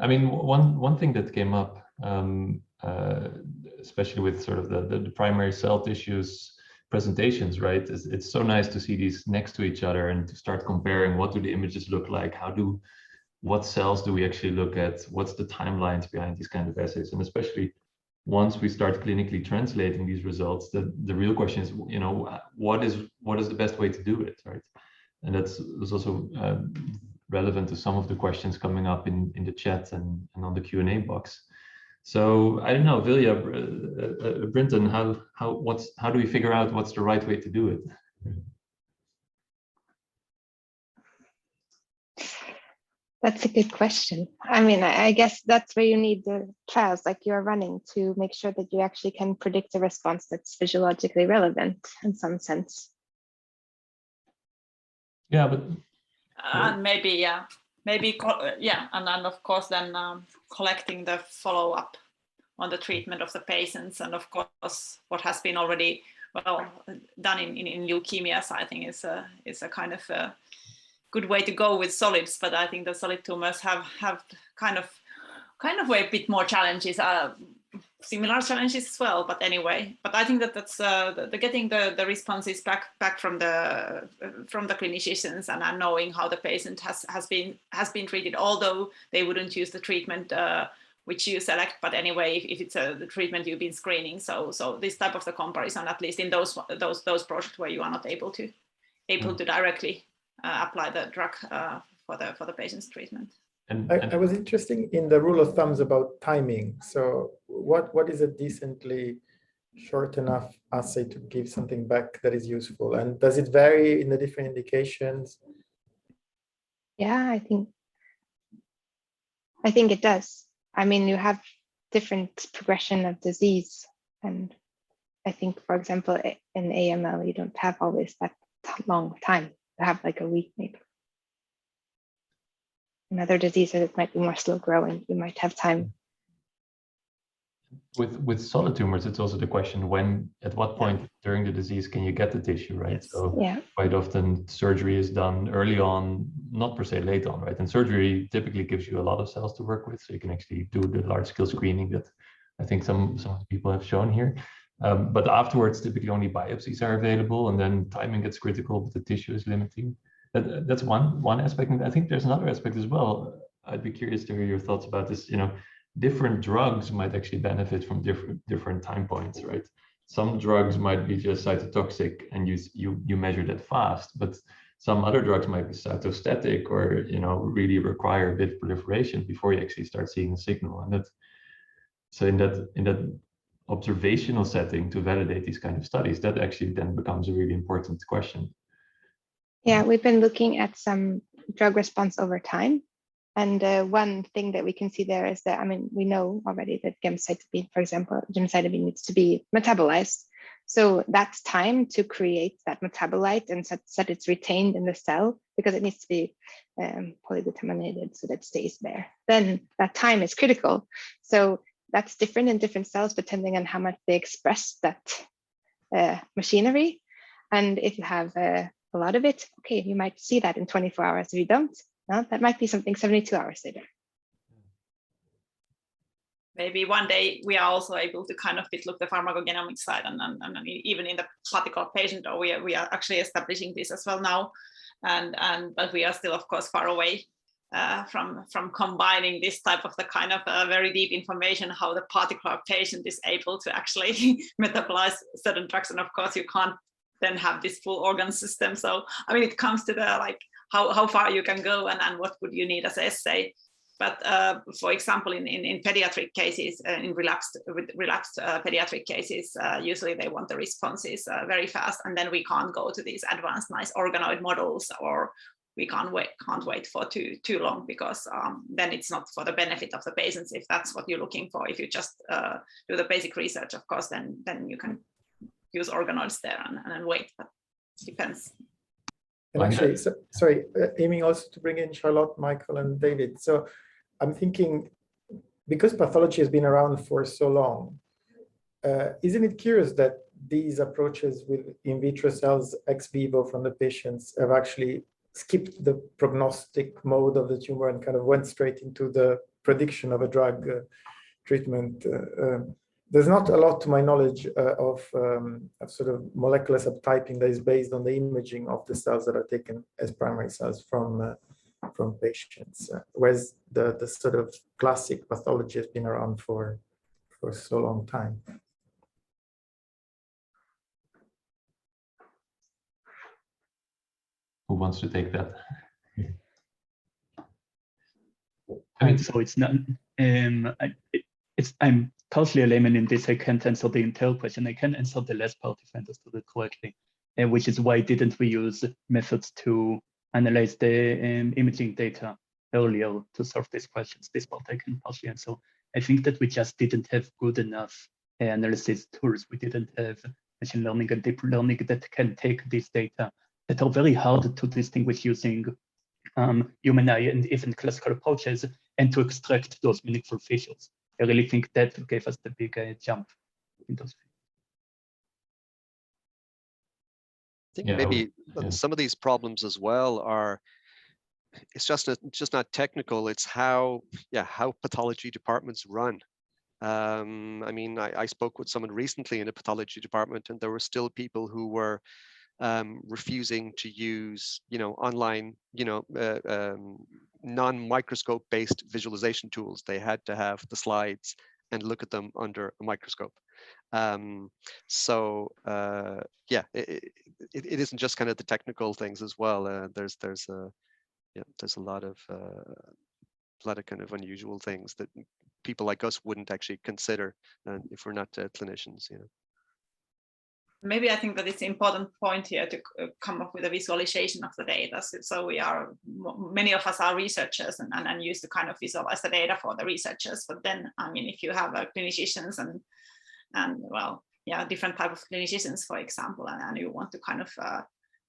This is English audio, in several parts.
I mean, one thing that came up, especially with sort of the primary cell tissues presentations, right? It's so nice to see these next to each other and to start comparing what do the images look like, what cells do we actually look at, what's the timelines behind these kind of assays, and especially once we start clinically translating these results, the real question is, you know, what is the best way to do it, right? And that's also relevant to some of the questions coming up in the chat and on the Q&A box. So I don't know, Vilja, Brinton, how do we figure out what's the right way to do it? That's a good question. I mean, I guess that's where you need the trials like you're running to make sure that you actually can predict a response that's physiologically relevant in some sense. Yeah, but and maybe, yeah, and then of course then collecting the follow-up on the treatment of the patients, and of course what has been already well done in leukemias, I think is a kind of a good way to go with solids. But I think the solid tumors have kind of a bit more challenges, similar challenges as well. But anyway, but I think that's getting the responses back from the clinicians and knowing how the patient has been treated, although they wouldn't use the treatment which you select, but anyway, if it's the treatment you've been screening, so this type of the comparison, at least in those projects where you are not able to directly apply the drug for the patient's treatment. I was interested in the rule of thumbs about timing. So what is a decently short enough assay to give something back that is useful? And does it vary in the different indications? Yeah, I think it does. I mean, you have different progression of disease. And I think, for example, in AML, you don't have always that long time. You have like a week maybe. In other diseases, it might be more slow growing. You might have time. With solid tumors, it's also the question at what point during the disease can you get the tissue, right? Yes. So yeah. quite often surgery is done early on, not per se late on, right? And surgery typically gives you a lot of cells to work with, so you can actually do the large scale screening that I think some of the people have shown here. But afterwards, typically only biopsies are available, and then timing gets critical, but the tissue is limiting. That's one aspect, and I think there's another aspect as well. I'd be curious to hear your thoughts about this. You know, different drugs might actually benefit from different time points, right? Some drugs might be just cytotoxic, and you measure that fast, but some other drugs might be cytostatic, or really require a bit of proliferation before you actually start seeing a signal. And so in that observational setting to validate these kind of studies, that actually then becomes a really important question. Yeah, we've been looking at some drug response over time. And one thing that we can see there is that, I mean, we know already that gemcitabine, for example, gemcitabine needs to be metabolized. So that's time to create that metabolite and so it's retained in the cell, because it needs to be polydeterminated so that it stays there. Then that time is critical. So that's different in different cells depending on how much they express that machinery. And if you have a lot of it, okay, you might see that in 24 hours. If you don't, no, that might be something 72 hours later. Maybe one day we are also able to kind of look the pharmacogenomic side, and even in the particular patient, or we are actually establishing this as well now, but we are still, of course, far away from combining this type of the kind of very deep information, how the particular patient is able to actually metabolize certain drugs, and of course you can't then have this full organ system. So I mean, it comes to the how far you can go and what would you need as an assay. But for example, in pediatric cases, in relapsed pediatric cases, usually they want the responses very fast, and then we can't go to these advanced nice organoid models, or we can't wait for too long, because then it's not for the benefit of the patients if that's what you're looking for. If you just do the basic research, of course, then you can use organoids there and wait, but it depends. And actually, sorry, aiming also to bring in Charlotte, Michael, and David. So I'm thinking, because pathology has been around for so long, isn't it curious that these approaches with in vitro cells ex vivo from the patients have actually skipped the prognostic mode of the tumor and kind of went straight into the prediction of a drug treatment. There's not a lot, to my knowledge, of sort of molecular subtyping that is based on the imaging of the cells that are taken as primary cells from patients, whereas the sort of classic pathology has been around for so long time. Who wants to take that? I mean, so it's not. I'm partially a layman in this. I can't answer the entire question. I can answer the last part if I understood it correctly, which is why didn't we use methods to analyze the imaging data earlier to solve these questions? This part I can partially answer. I think that we just didn't have good enough analysis tools. We didn't have machine learning and deep learning that can take these data that are very hard to distinguish using human eye and even classical approaches, and to extract those meaningful features. I really think that gave us the big jump in those. I think maybe some of these problems as well are, it's just not technical. It's how pathology departments run. I mean, I spoke with someone recently in a pathology department, and there were still people who were refusing to use, online, non-microscope based visualization tools. They had to have the slides and look at them under a microscope. It isn't just kind of the technical things as well. There's a lot of kind of unusual things that people like us wouldn't actually consider if we're not clinicians. Maybe I think that it's an important point here to come up with a visualization of the data. So many of us are researchers and use to kind of visualize the data for the researchers. But then, I mean, if you have clinicians and different type of clinicians, for example, and you want to kind of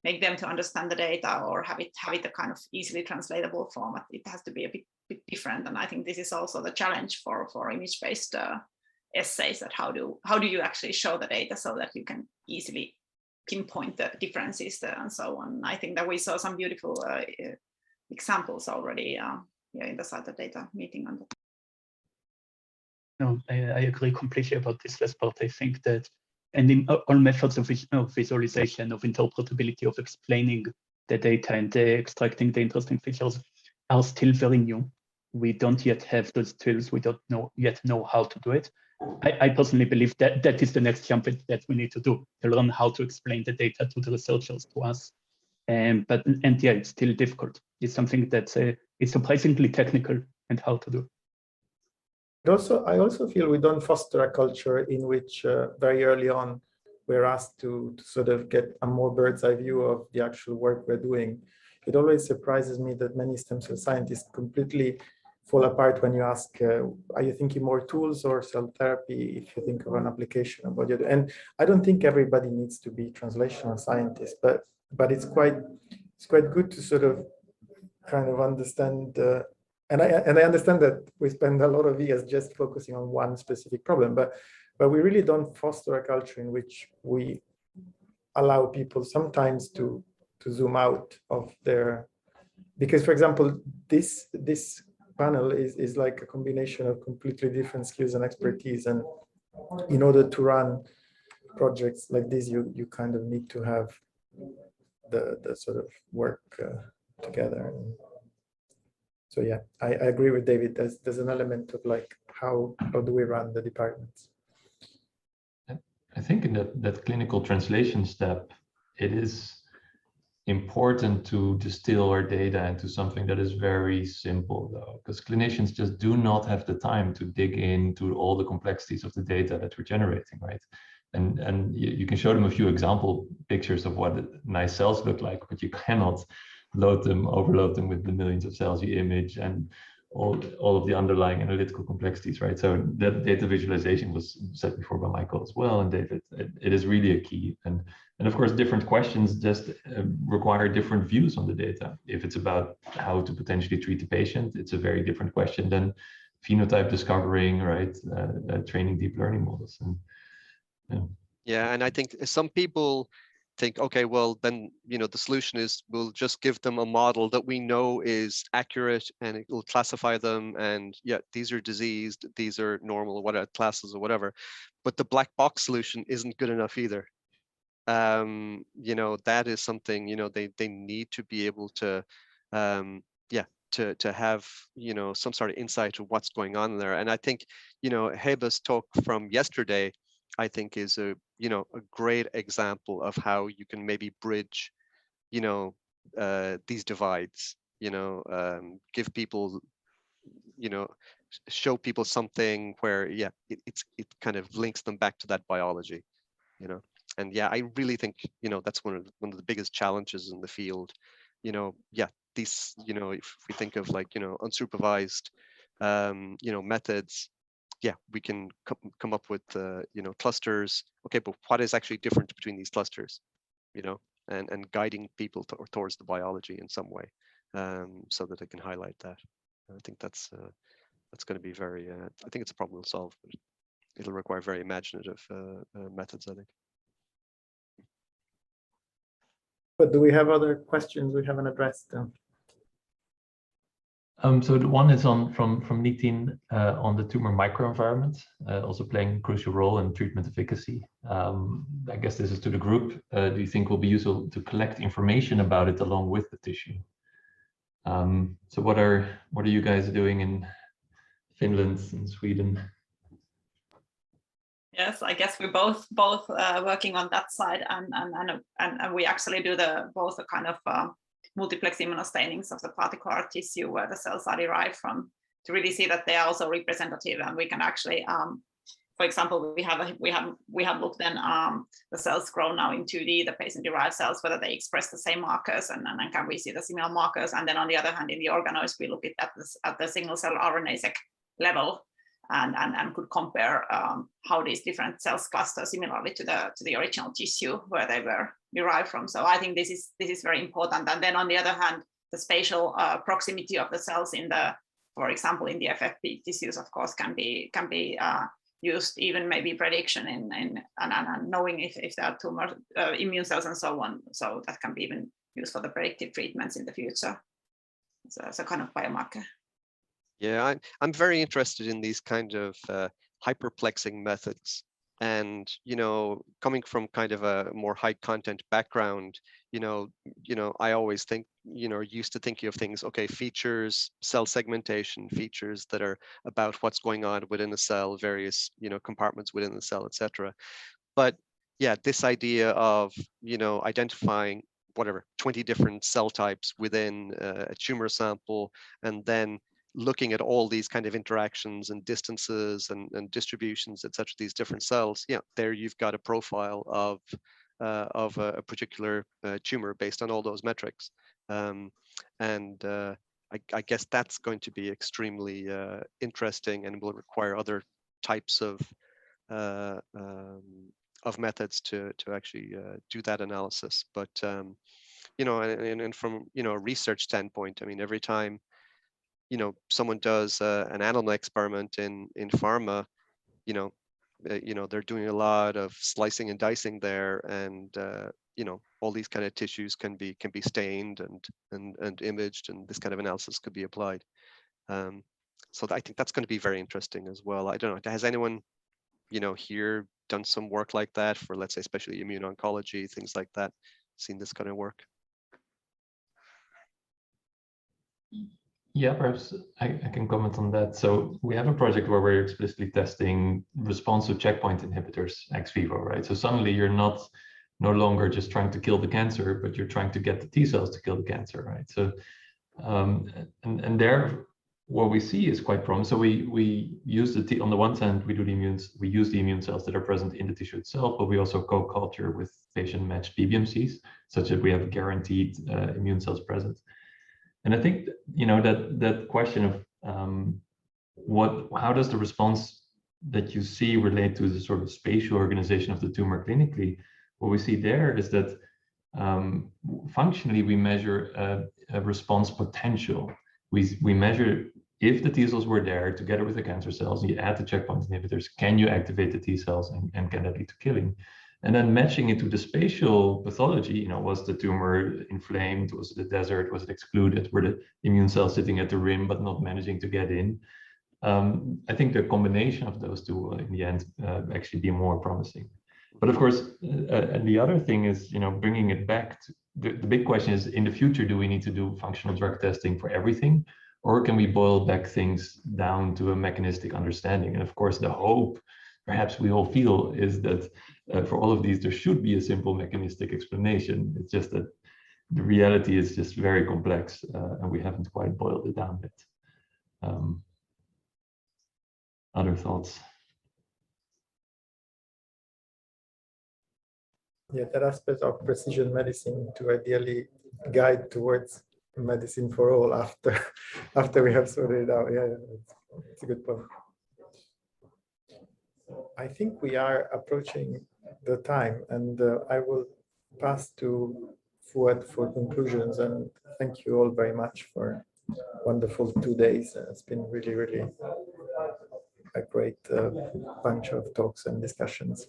make them to understand the data or have it a kind of easily translatable format, it has to be a bit different. And I think this is also the challenge for image-based essays, that how do you actually show the data so that you can easily pinpoint the differences there and so on. I think that we saw some beautiful examples already in the Saturday data meeting on that. No, I agree completely about this last part. I think that, and in all methods of visualization, of interpretability, of explaining the data and extracting the interesting features are still very new. We don't yet have those tools. We don't yet know how to do it. I personally believe that that is the next jump that we need to do, to learn how to explain the data to the researchers, to us. But it's still difficult. It's something that's it's surprisingly technical and hard to do. I also feel we don't foster a culture in which very early on we're asked to sort of get a more bird's eye view of the actual work we're doing. It always surprises me that many stem cell scientists completely fall apart when you ask, are you thinking more tools or cell therapy if you think of an application of what you do? And I don't think everybody needs to be translational scientists, but it's quite good to sort of kind of understand. And I understand that we spend a lot of years just focusing on one specific problem, but we really don't foster a culture in which we allow people sometimes to zoom out of their, because for example, this panel is like a combination of completely different skills and expertise, and in order to run projects like this, you kind of need to have the sort of work together. So yeah, I agree with David. There's an element of like how do we run the departments? I think in that clinical translation step, it is important to distill our data into something that is very simple, though, because clinicians just do not have the time to dig into all the complexities of the data that we're generating, right? And you can show them a few example pictures of what nice cells look like, but you cannot overload them with the millions of cells you image and all of the underlying analytical complexities, right? So that data visualization was said before by Michael as well, and David. It is really a key, and of course different questions just require different views on the data. If it's about how to potentially treat the patient, it's a very different question than phenotype discovering, right? Training deep learning models. And yeah, and I think some people think, okay, well then, the solution is we'll just give them a model that we know is accurate and it will classify them, and yeah, these are diseased, these are normal, what classes or whatever. But the black box solution isn't good enough either. That is something, they need to be able to, to have, some sort of insight to what's going on there. And I think, Heba's talk from yesterday, I think is a great example of how you can maybe bridge, these divides, give people, show people something where, it kind of links them back to that biology, And yeah, I really think, that's one of the biggest challenges in the field, these, if we think of like, unsupervised, methods, we can come up with, clusters. Okay, but what is actually different between these clusters, and guiding people towards the biology in some way, so that they can highlight that. I think that's going to be very, I think it's a problem we'll solve, but it'll require very imaginative methods, I think. But do we have other questions we haven't addressed? So the one is from Nitin on the tumor microenvironment, also playing a crucial role in treatment efficacy. I guess this is to the group. Do you think will be useful to collect information about it along with the tissue? So what are you guys doing in Finland and Sweden? Yes, I guess we're both working on that side, and we actually do both a kind of multiplex immunostainings of the particular tissue where the cells are derived from, to really see that they are also representative, and we can actually, for example, we have looked then the cells grown now in 2D, the patient-derived cells, whether they express the same markers, and can we see the similar markers, and then on the other hand, in the organoids, we look at the single cell RNA-seq level. And could compare how these different cells cluster similarly to the original tissue where they were derived from. So I think this is very important. And then on the other hand, the spatial proximity of the cells for example, in the FFP tissues, of course, can be used, even maybe prediction and knowing if there are tumor immune cells and so on. So that can be even used for the predictive treatments in the future. So it's a kind of biomarker. Yeah, I'm very interested in these kind of hyperplexing methods, and coming from kind of a more high content background, I always think, used to thinking of things, okay, features, cell segmentation, features that are about what's going on within a cell, various compartments within the cell, etc. But yeah, this idea of identifying whatever 20 different cell types within a tumor sample, and then looking at all these kind of interactions and distances and distributions, etc., these different cells, there you've got a profile of a particular tumor based on all those metrics. I guess that's going to be extremely interesting, and will require other types of methods to actually do that analysis. But and from a research standpoint, I mean, every time someone does an animal experiment in pharma, they're doing a lot of slicing and dicing there, and all these kind of tissues can be stained and imaged, and this kind of analysis could be applied. So I think that's going to be very interesting as well. I don't know, has anyone here done some work like that for, let's say, especially immune oncology, things like that, seen this kind of work? Yeah, perhaps I can comment on that. So we have a project where we're explicitly testing response to checkpoint inhibitors ex vivo, right? So suddenly you're no longer just trying to kill the cancer, but you're trying to get the T cells to kill the cancer, right? So and there, what we see is quite promising. So we use on the one hand, we use the immune cells that are present in the tissue itself, but we also co-culture with patient-matched PBMCs, such that we have guaranteed immune cells present. And I think that question of how does the response that you see relate to the sort of spatial organization of the tumor clinically? What we see there is that functionally we measure a response potential. We measure if the T cells were there together with the cancer cells, and you add the checkpoint inhibitors, can you activate the T cells and can that lead to killing? and then matching it to the spatial pathology. You know, was the tumor inflamed? Was it the desert? Was it excluded? Were the immune cells sitting at the rim but not managing to get in? I think the combination of those two will, in the end, actually be more promising. But of course, and the other thing is, you know, bringing it back to the big question is, in the future, do we need to do functional drug testing for everything, or can we boil back things down to a mechanistic understanding? And of course, the hope, perhaps we all feel, is that for all of these, there should be a simple mechanistic explanation. It's just that the reality is just very complex, and we haven't quite boiled it down yet. Other thoughts? Yeah, that aspect of precision medicine to ideally guide towards medicine for all after we have sorted it out. Yeah, it's a good point. I think we are approaching the time, and I will pass to Fuad for conclusions. And thank you all very much for wonderful 2 days. It's been really, really a great bunch of talks and discussions.